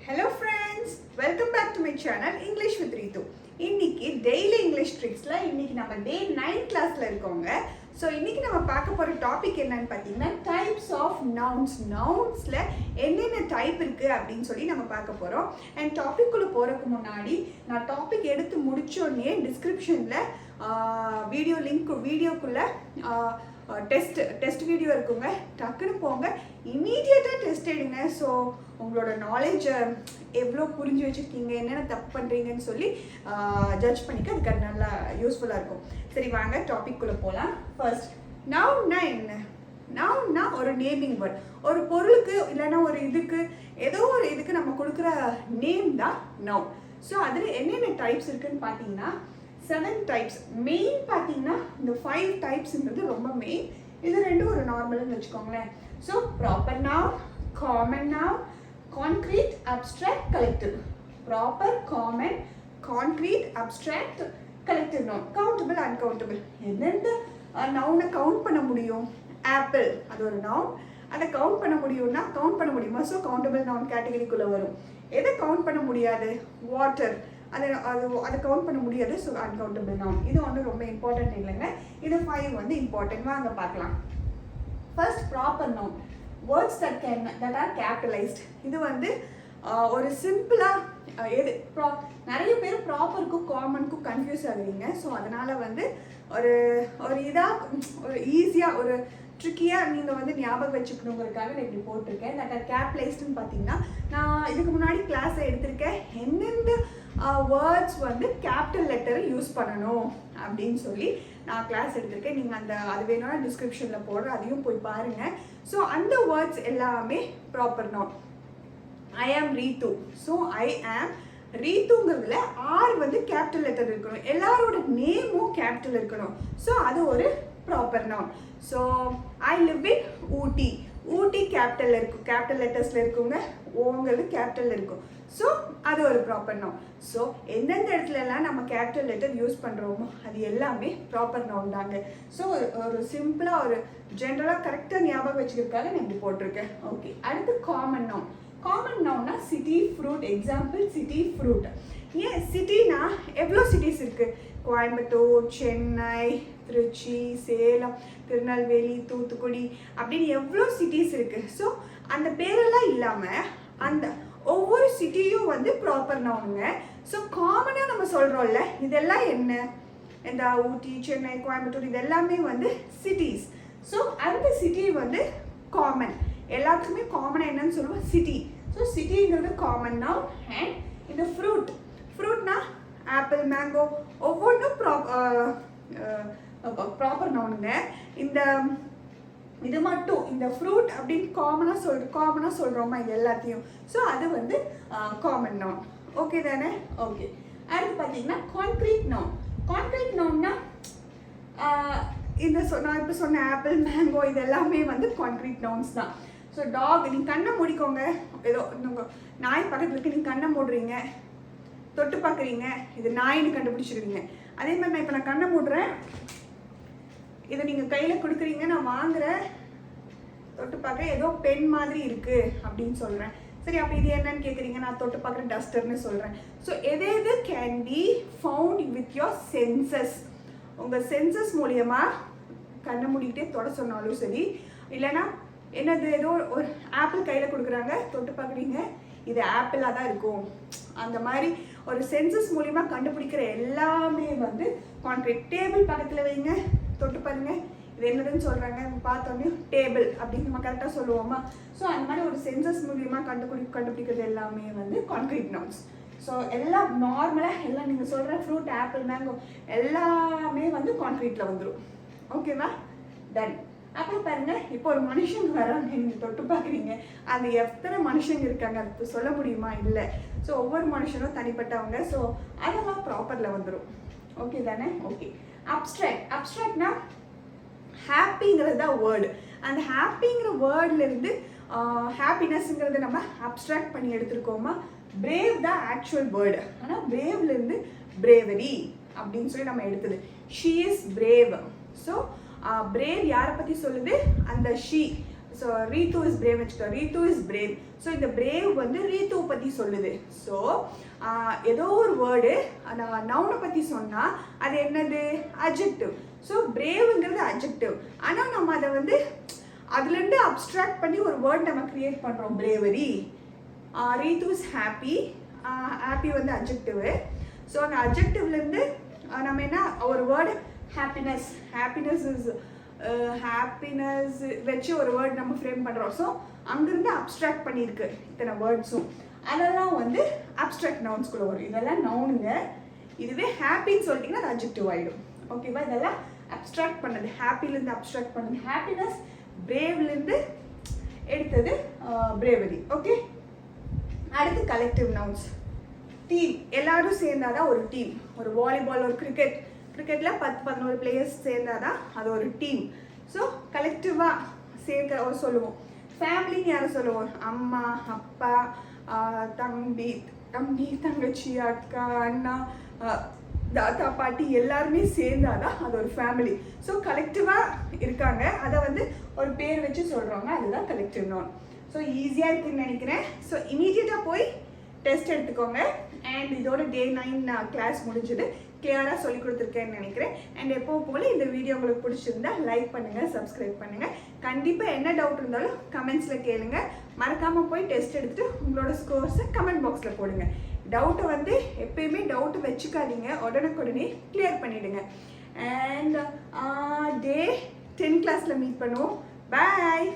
Hello friends, welcome back to my channel English with Ritu. இன்னைக்கு daily English ட்ரிக்ஸ்ல இன்னைக்கு நம்ம டே 9 கிளாஸ்ல இருக்கோங்க. ஸோ இன்னைக்கு நம்ம பார்க்க போற டாபிக் என்னன்னு பார்த்தீங்கன்னா டைப்ஸ் ஆஃப் நவுன்ஸ். நவுன்ஸ்ல என்னென்ன டைப் இருக்கு அப்படின்னு சொல்லி நம்ம பார்க்க போறோம். அண்ட் டாபிக்குள்ள போறதுக்கு முன்னாடி நான் டாபிக் எடுத்து முடிச்சோடனே டிஸ்கிரிப்ஷன்ல வீடியோ லிங்க் வீடியோக்குள்ள டெஸ்ட் வீடியோ இருக்குங்க. டக்குன்னு போங்க, இமீடியட்டாக டெஸ்ட் எடுங்க. ஸோ உங்களோட நாலேஜை எவ்வளோ புரிஞ்சு வச்சுருக்கீங்க, என்னென்ன தப்பு பண்ணுறீங்கன்னு சொல்லி ஜட்ஜ் பண்ணிக்க அதுக்கு நல்லா யூஸ்ஃபுல்லாக இருக்கும். சரி வாங்க டாபிக்குள்ளே போகலாம். ஃபர்ஸ்ட் நவுன்னா என்ன? நவுன்னா ஒரு நேமிங் வேர்ட். ஒரு பொருளுக்கு இல்லைன்னா ஒரு இதுக்கு ஏதோ ஒரு இதுக்கு நம்ம கொடுக்குற நேம் தான் நவுன். ஸோ அதில் என்னென்ன டைப்ஸ் இருக்குன்னு பார்த்தீங்கன்னா 7 டைப்ஸ். மெயின் பார்த்தீங்கன்னா இந்த 5 டைப்ஸ்ன்றது ரொம்ப மெயின். இது ரெண்டும் ஒரு நார்மல்னு வச்சுக்கோங்களேன். So proper noun, common noun, concrete, abstract, collective. Proper, common, concrete, abstract, collective noun. Countable, uncountable. எந்தெந்த நவுனை கவுண்ட் பண்ண முடியும்? ஆப்பிள் அது ஒரு நவுன். அதை கவுண்ட் பண்ண முடியும்னா கவுண்ட் பண்ண முடியுமா? ஸோ கவுண்டபிள் நவுன் கேட்டகரிக்குள்ளே வரும். எதை கவுண்ட் பண்ண முடியாது? வாட்டர், அதை கவுண்ட் பண்ண முடியாது. So uncountable noun. இது ஒன்று ரொம்ப இம்பார்ட்டன்ட் இல்லைங்க. இது 5 வந்து இம்பார்ட்டன்ட். வாங்க பார்க்கலாம். First proper noun. Words that are capitalized. இது வந்து ஒரு சிம்பிளாக நிறைய பேர் ப்ராப்பருக்கும் காமனுக்கும் கன்ஃபியூஸ் ஆகுறீங்க. ஸோ அதனால் வந்து ஒரு இதாக ஒரு ஈஸியாக ஒரு ட்ரிக்கியாக நீங்கள் வந்து ஞாபகம் வச்சுக்கணுங்கிறதுக்காக நான் இப்படி போட்டிருக்கேன். தட் ஆர் கேபிட்டலைஸ்டுன்னு பார்த்தீங்கன்னா நான் இதுக்கு முன்னாடி கிளாஸை எடுத்திருக்கேன். எந்தெந்த வேர்ட்ஸ் வந்து கேபிட்டல் லெட்டரை யூஸ் பண்ணணும் அப்படின்னு சொல்லி நான் கிளாஸ் எடுத்திருக்கேன். நீங்கள் அது வேணும்னா டிஸ்கிரிப்ஷனில் போடுறேன், அதையும் போய் பாருங்கள். ஸோ அந்த வேர்ட்ஸ் எல்லாமே ப்ராப்பர் நவுன். ஐ ஆம் ரீத்து. ஸோ ஐ ஆம் ரீத்துங்கிறதுல ஆர் வந்து கேபிட்டல் லெட்டர் இருக்கணும். எல்லாரோட நேமும் கேபிட்டல் இருக்கணும். ஸோ அது ஒரு proper noun. So I live in Ooty. Ooty capital இருக்கும், கேபிட்டல் லெட்டர்ஸில் இருக்குங்க. ஓங்கிறது கேபிட்டல் இருக்கும். ஸோ அது ஒரு ப்ராப்பர் நவுன். ஸோ எந்தெந்த இடத்துலலாம் நம்ம கேபிட்டல் லெட்டர் யூஸ் பண்ணுறோமோ அது எல்லாமே ப்ராப்பர் நவுன் தாங்க. ஸோ ஒரு சிம்பிளாக ஒரு ஜென்ரலாக கரெக்டாக ஞாபகம் வச்சுக்கிறதுக்காக நான் இப்படி போட்டிருக்கேன். ஓகே, அடுத்து காமன் நவுன். காமன் நவுன்னா city, fruit. Example city, fruit. ஏன் சிட்டினா எவ்வளோ சிட்டிஸ் இருக்குது? கோயம்புத்தூர், சென்னை, திருச்சி, சேலம், திருநெல்வேலி, தூத்துக்குடி அப்படின்னு எவ்வளோ சிட்டிஸ் இருக்குது. ஸோ அந்த பேரெல்லாம் இல்லாமல் அந்த ஒவ்வொரு சிட்டியும் வந்து ப்ராப்பர் நவுனுங்க. ஸோ காமனாக நம்ம சொல்கிறோம்ல, இதெல்லாம் என்ன? இந்த ஊட்டி, சென்னை, கோயம்புத்தூர் இது எல்லாமே வந்து சிட்டிஸ். ஸோ அந்த சிட்டி வந்து காமன். எல்லாத்துக்குமே காமனாக என்னன்னு சொல்லுவோம்? சிட்டி. ஸோ சிட்டிங்கிறது காமன் நவுன். அண்ட் இந்த ஃப்ரூட்னா ஆப்பிள், மேங்கோ ஒவ்வொன்றும் ப்ராப்பர் நவுனுங்க. இது மட்டும் இந்த ஃப்ரூட் அப்படின்னு காமனாக சொல்கிறோமா இது எல்லாத்தையும்? ஸோ அது வந்து காமன் நவுன். ஓகே தானே? ஓகே. அடுத்து பார்த்தீங்கன்னா கான்க்ரீட் நவுன். கான்க்ரீட் நவுன்னா நான் இப்போ சொன்ன ஆப்பிள், மேங்கோ இது எல்லாமே வந்து கான்க்ரீட் நவுன்ஸ் தான். ஸோ டாக், நீங்கள் கண்ணை மூடிக்கோங்க. ஏதோ உங்கள் நாய் பக்கத்தில் இருக்கு, நீங்கள் கண்ணை மூடுறீங்க, தொட்டு பார்க்குறீங்க, இது நாயின்னு கண்டுபிடிச்சிருவீங்க. அதே மாதிரி நான் இப்போ நான் கண்ணை மூடுறேன், இதை நீங்கள் கையில் கொடுக்குறீங்க, நான் வாங்குறேன், தொட்டு பார்க்குறேன், ஏதோ பென் மாதிரி இருக்குது அப்படின்னு சொல்கிறேன். சரி, அப்போ இது என்னன்னு கேட்குறீங்க, நான் தொட்டு பார்க்குறேன், டஸ்டர்னு சொல்கிறேன். ஸோ எது can be found with your senses. உங்கள் சென்சஸ் மூலியமாக கண்ணை மூடிக்கிட்டே தொட சொன்னாலும் சரி, இல்லைன்னா என்னது ஏதோ ஒரு ஆப்பிள் கையில் கொடுக்குறாங்க, தொட்டு பார்க்குறீங்க, இது ஆப்பிளாக தான் இருக்கும். அந்த மாதிரி ஒரு சென்சஸ் மூலியமாக கண்டுபிடிக்கிற எல்லாமே வந்து கான்க்ரீட். டேபிள் பக்கத்தில் வைங்க, தொட்டு பாருங்க, இது என்னதுன்னு சொல்கிறாங்க, பார்த்தோன்னே டேபிள் அப்படின்னு நம்ம கரெக்டாக சொல்லுவோமா? ஸோ அந்த மாதிரி ஒரு சென்சஸ் மூலியமாக கண்டுபிடிக்கிறது எல்லாமே வந்து கான்க்ரீட் நவுன்ஸ். ஸோ எல்லாம் நார்மலாக எல்லாம் நீங்கள் சொல்கிற ஃப்ரூட், ஆப்பிள், மேங்கோ எல்லாமே வந்து கான்க்ரீட்டில் வந்துடும். ஓகேவா? டன். அப்புறம் பாருங்க, இப்போ ஒரு மனுஷங்க வராங்க, நீங்கள் தொட்டு பார்க்குறீங்க, அது எத்தனை மனுஷங்க இருக்காங்க அது சொல்ல முடியுமா? இல்லை. ஸோ ஒவ்வொரு மனுஷனும் தனிப்பட்டவங்க. ஸோ அதெல்லாம் ப்ராப்பரில் வந்துடும். ஓகே தானே? ஓகே. அப்ஸ்ட்ராக்ட்னா ஹாப்பிங்கிறது தான் வேர்டு. அந்த ஹாப்பிங்கிற வேர்ட்லேருந்து ஹாப்பினஸ்ங்கிறத நம்ம அப்ஸ்ட்ராக்ட் பண்ணி எடுத்துருக்கோமா? பிரேவ் தான் ஆக்சுவல் வேர்டு. ஆனால் பிரேவ்லேருந்து பிரேவரி அப்படின்னு சொல்லி நம்ம எடுத்தது. She is brave. So brave யாரை பற்றி சொல்லுது? அந்த she so Ritu is brave வச்சுக்கோ, ரீத்து இஸ் பிரேவ். ஸோ இந்த பிரேவ் வந்து ரீத்துவை பற்றி சொல்லுது. ஸோ ஏதோ ஒரு வேர்டு நவுனை பற்றி சொன்னால் அது என்னது? அட்ஜெக்டிவ். ஸோ பிரேவுங்கிறது அட்ஜெக்டிவ். ஆனால் நம்ம அதை வந்து அதுலேருந்து அப்ஸ்ட்ராக்ட் பண்ணி ஒரு வேர்ட் நம்ம க்ரியேட் பண்ணுறோம். Bravery. Ritu is happy. Happy வந்து அட்ஜெக்டிவு. ஸோ அந்த அட்ஜெக்டிவ்லேருந்து நம்ம என்ன ஒரு word happiness. Happiness is happiness வச்சு ஒரு வேர்ட் நம்ம ஃப்ரேம் பண்ணுறோம். ஸோ அங்கேருந்து அப்ஸ்ட்ராக்ட் பண்ணியிருக்கு இத்தனை வேர்ட்ஸும். அதெல்லாம் வந்து அப்ஸ்ட்ராக்ட் நவுன்ஸ்குள்ளே வரும். இதெல்லாம் நவுனுங்க. இதுவே ஹாப்பின்னு சொல்லிட்டிங்கன்னா அது அட்ஜெக்டிவ் ஆகிடும். ஓகேவா? இதெல்லாம் அப்ஸ்ட்ராக்ட் பண்ணது, ஹாப்பிலேருந்து அப்ஸ்ட்ராக்ட் பண்ணது ஹாப்பினஸ், பிரேவ்லேருந்து எடுத்தது பிரேவரி. ஓகே, அடுத்து கலெக்டிவ் நவுன்ஸ். டீம், எல்லாரும் சேர்ந்தாதான் ஒரு டீம். ஒரு வாலிபால், ஒரு கிரிக்கெட்டில் 10-11 பிளேயர்ஸ் சேர்ந்தாதான் அது ஒரு டீம். ஸோ கலெக்டிவாக சேர்க்க சொல்லுவோம். ஃபேமிலின்னு யாரை சொல்லுவோம்? அம்மா, அப்பா, தம்பி, தங்கச்சி, அக்கா, அண்ணா, தாத்தா, பாட்டி எல்லாருமே சேர்ந்தாதான் அது ஒரு ஃபேமிலி. ஸோ கலெக்டிவாக இருக்காங்க, அதை வந்து ஒரு பேர் வச்சு சொல்கிறாங்க, அதுதான் கலெக்டிவ் நவுன். ஸோ ஈஸியாக இருக்குன்னு நினைக்கிறேன். ஸோ இமீடியட்டாக போய் டெஸ்ட் எடுத்துக்கோங்க. அண்ட் இதோட டே 9 கிளாஸ் முடிஞ்சது. கிளியராக சொல்லி கொடுத்துருக்கேன்னு நினைக்கிறேன். அண்ட் எப்போ போல இந்த வீடியோ உங்களுக்கு பிடிச்சிருந்தா லைக் பண்ணுங்கள், சப்ஸ்கிரைப் பண்ணுங்கள். கண்டிப்பாக என்ன டவுட் இருந்தாலும் கமெண்ட்ஸில் கேளுங்க. மறக்காமல் போய் டெஸ்ட் எடுத்துகிட்டு உங்களோட ஸ்கோர்ஸை கமெண்ட் பாக்ஸில் போடுங்க. டவுட்டை வந்து எப்பயுமே டவுட்டு வச்சுக்காதீங்க, உடனுக்குடனே கிளியர் பண்ணிவிடுங்க. அண்ட் டே 10 கிளாஸில் மீட் பண்ணுவோம். பாய்.